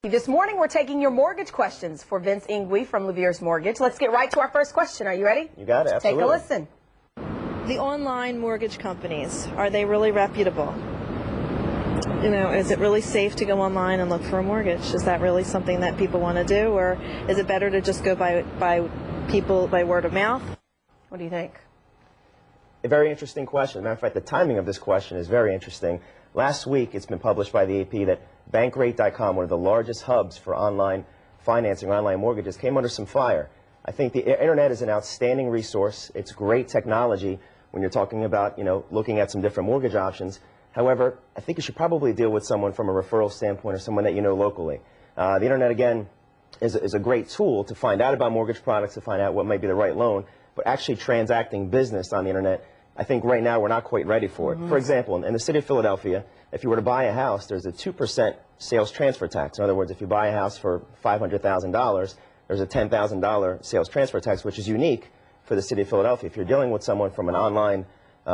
This morning, we're taking your mortgage questions for Vince Ingui from Levier's Mortgage. Let's get right to our first question. Are you ready? You got it, absolutely. Take a listen. The online mortgage companies, are they really reputable? You know, is it really safe to go online and look for a mortgage? Is that really something that people want to do, or is it better to just go by word of mouth? What do you think? A very interesting question. As a matter of fact, the timing of this question is very interesting. Last week, it's been published by the AP that Bankrate.com, one of the largest hubs for online financing or online mortgages, came under some fire. I think the internet is an outstanding resource. It's great technology when you're talking about, looking at some different mortgage options. However, I think you should probably deal with someone from a referral standpoint or someone that you know locally. The internet, again, is a great tool to find out about mortgage products, to find out what might be the right loan, but actually transacting business on the internet, I think right now we're not quite ready for it. For example, in the city of Philadelphia, if you were to buy a house, there's a 2% sales transfer tax. In other words, if you buy a house for $500,000, there's a $10,000 sales transfer tax, which is unique for the city of Philadelphia. If you're dealing with someone from an online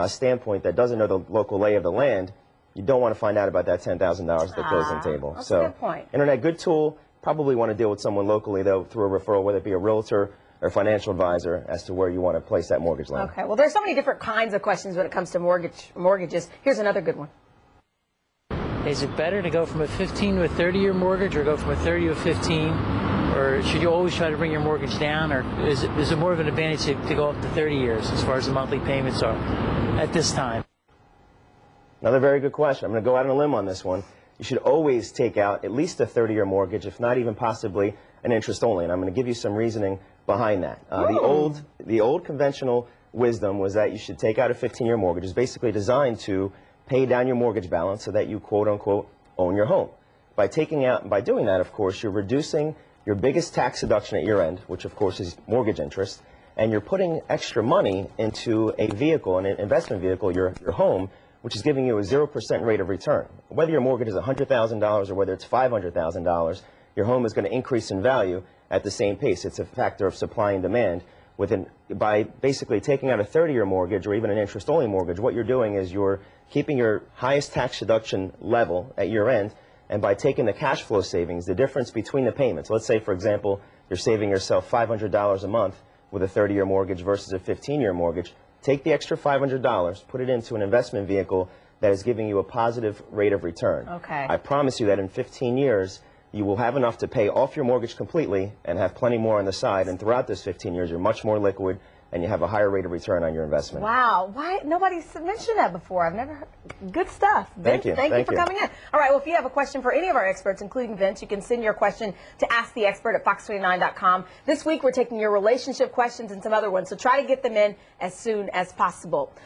standpoint that doesn't know the local lay of the land, you don't want to find out about that $10,000 at the closing table. That's a good point. Internet, good tool. Probably want to deal with someone locally, though, through a referral, whether it be a realtor or financial advisor, as to where you want to place that mortgage loan. Okay. Well, there's so many different kinds of questions when it comes to mortgages. Here's another good one. Is it better to go from a 15 to a 30-year mortgage, or go from a 30 to a 15? Or should you always try to bring your mortgage down? Or is it more of an advantage to go up to 30 years as far as the monthly payments are at this time? Another very good question. I'm going to go out on a limb on this one. You should always take out at least a 30-year mortgage, if not even possibly an interest only. And I'm going to give you some reasoning behind that. The old conventional wisdom was that you should take out a 15-year mortgage. It's basically designed to pay down your mortgage balance so that you, quote-unquote, own your home. By doing that, of course, you're reducing your biggest tax deduction at your end, which, of course, is mortgage interest, and you're putting extra money into a vehicle, an investment vehicle, your home, which is giving you a 0% rate of return. Whether your mortgage is $100,000 or whether it's $500,000, your home is going to increase in value at the same pace. It's a factor of supply and demand. By basically taking out a 30-year mortgage or even an interest-only mortgage, what you're doing is you're keeping your highest tax deduction level at your end, and by taking the cash flow savings, the difference between the payments, let's say, for example, you're saving yourself $500 a month with a 30-year mortgage versus a 15-year mortgage, take the extra $500, put it into an investment vehicle that is giving you a positive rate of return. Okay. I promise you that in 15 years, you will have enough to pay off your mortgage completely and have plenty more on the side. And throughout this 15 years, you're much more liquid and you have a higher rate of return on your investment. Wow. Why nobody's mentioned that before? I've never heard. Good stuff. Thank you. Thank you for coming in. All right. Well, if you have a question for any of our experts, including Vince, you can send your question to AskTheExpert@fox29.com. This week, we're taking your relationship questions and some other ones, so try to get them in as soon as possible.